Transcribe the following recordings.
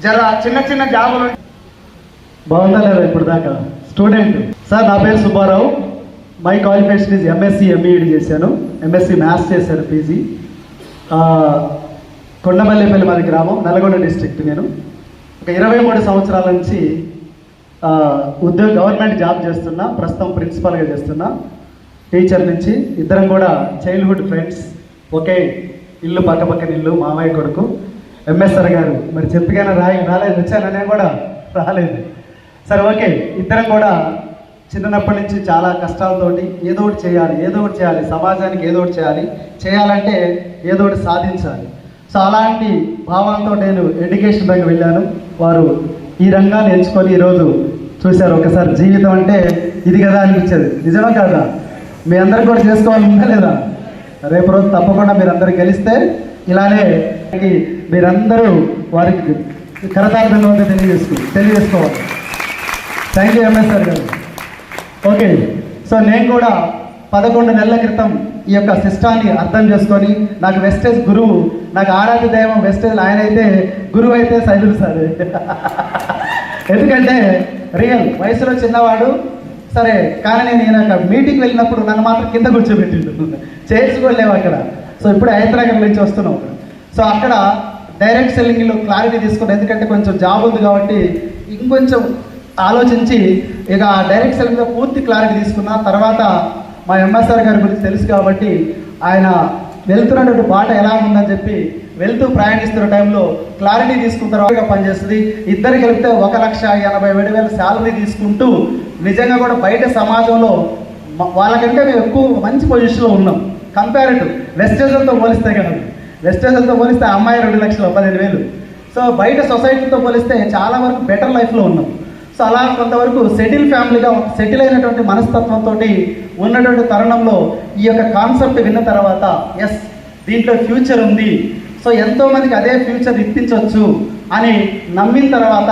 జర చిన్న చిన్న జాబులు. బాగుందా లేదా ఇప్పుడు దాకా? స్టూడెంట్ సార్, నా పేరు Subbarao. My qualification is MSc MEd చేశాను. ఎంఎస్సి మ్యాథ్స్ చేశాను, పీజీ. కొండమల్లిపల్లి మన గ్రామం, నల్గొండ డిస్ట్రిక్ట్. నేను ఒక 23 సంవత్సరాల నుంచి గవర్నమెంట్ జాబ్ చేస్తున్నా. ప్రస్తుతం ప్రిన్సిపాల్గా చేస్తున్నా. టీచర్ నుంచి ఇద్దరం కూడా చైల్డ్హుడ్ ఫ్రెండ్స్. ఒకే ఇల్లు, పక్కపక్కన ఇల్లు, మామయ్య కొడుకు. ఎంఎస్ఆర్ గారు మరి చెప్పగానే రాలేదు, వచ్చాననే కూడా రాలేదు. సరే, ఓకే. ఇద్దరం కూడా చిన్నప్పటి నుంచి చాలా కష్టాలతోటి ఏదో ఒకటి చేయాలి, సమాజానికి ఏదో ఒకటి చేయాలంటే ఏదో ఒకటి సాధించాలి. సో అలాంటి భావంతో నేను ఎడ్యుకేషన్ రంగం వెళ్ళాను. వారు ఈ రంగాన్ని ఎంచుకొని ఈరోజు చూశారు. ఒకసారి జీవితం అంటే ఇది కదా అనిపించేది. నిజమే కదా? మీ అందరికి కూడా చేసుకోవాలి ఉందా లేదా? రేపు రోజు తప్పకుండా మీరందరూ గెలిస్తే ఇలానే మీరందరూ వారికి కరతార్థంగా తెలియజేసుకోవాలి. థ్యాంక్ యూ ఎంఎస్ఆర్ గారు. ఓకే. సో నేను కూడా 11 నెలల క్రితం ఈ యొక్క సిస్టాన్ని అర్థం చేసుకొని, నాకు వెస్టేజ్ గురువు, నాకు ఆరాధ్య దైవం వెస్టేజ్ ఆయన అయితే, గురువు అయితే శైలుడు సార్. ఎందుకంటే రియల్ వయసులో చిన్నవాడు సరే, కానీ నేను ఒక మీటింగ్ వెళ్ళినప్పుడు నన్ను మాత్రం కింద కూర్చోబెట్టిండు. చైర్స్ కూడా లేవు అక్కడ. సో ఇప్పుడు హైదరాబాద్ నుంచి వస్తున్నాం. సో అక్కడ డైరెక్ట్ సెల్లింగ్లో క్లారిటీ తీసుకున్నాను. ఎందుకంటే కొంచెం జాబ్ ఉంది కాబట్టి ఇంకొంచెం ఆలోచించి ఇక డైరెక్ట్ సెల్లింగ్లో పూర్తి క్లారిటీ తీసుకున్నా. తర్వాత మా ఎంఎస్ఆర్ గారి గురించి తెలుసు కాబట్టి ఆయన వెళ్తున్నటువంటి బాట ఎలా ఉందని చెప్పి వెళ్తూ ప్రయాణిస్తున్న టైంలో క్లారిటీ తీసుకున్న తర్వాత పనిచేస్తుంది. ఇద్దరు కలిపితే 1,80,000 శాలరీ తీసుకుంటూ నిజంగా కూడా బయట సమాజంలో వాళ్ళకంటే మేము ఎక్కువ మంచి పొజిషన్లో ఉన్నాం. కంపారిటివ్ వెస్టేజన్తో పోలిస్తే కదా, వెస్టేజన్తో పోలిస్తే ఆ అమ్మాయి 2,15,000. సో బయట సొసైటీతో పోలిస్తే చాలా వరకు బెటర్ లైఫ్లో ఉన్నాం. సో అలా కొంతవరకు సెటిల్ అయినటువంటి మనస్తత్వంతో ఉన్నటువంటి తరుణంలో ఈ యొక్క కాన్సెప్ట్ విన్న తర్వాత ఎస్, దీంట్లో ఫ్యూచర్ ఉంది, సో ఎంతోమందికి అదే ఫ్యూచర్ ఇప్పించవచ్చు అని నమ్మిన తర్వాత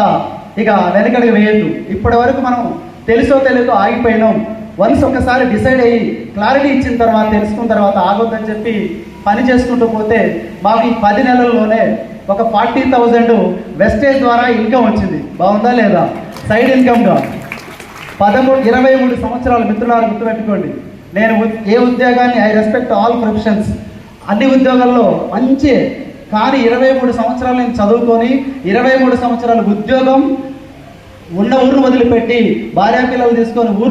ఇక వెనకడికి వేయద్దు. ఇప్పటి వరకు మనం తెలుసో తెలియకో ఆగిపోయినాం. వన్స్ ఒకసారి డిసైడ్ అయ్యి క్లారిటీ ఇచ్చిన తర్వాత, తెలుసుకున్న తర్వాత ఆగొద్దని చెప్పి పని చేసుకుంటూ పోతే మాకు ఈ 10 నెలల్లోనే ఒక 40,000 వెస్టేజ్ ద్వారా ఇన్కమ్ వచ్చింది. బాగుందా లేదా? సైడ్ ఇన్కమ్గా 23 సంవత్సరాలు. మిత్రులారు గుర్తుపెట్టుకోండి, నేను ఏ ఉద్యోగాన్ని, ఐ రెస్పెక్ట్ ఆల్ ప్రొఫెషన్స్, అన్ని ఉద్యోగాల్లో మంచి, కానీ 23 సంవత్సరాలు నేను చదువుకొని 23 సంవత్సరాలు ఉద్యోగం ఉన్న ఊరు వదిలిపెట్టి భార్యాపిల్లలు తీసుకొని ఊరు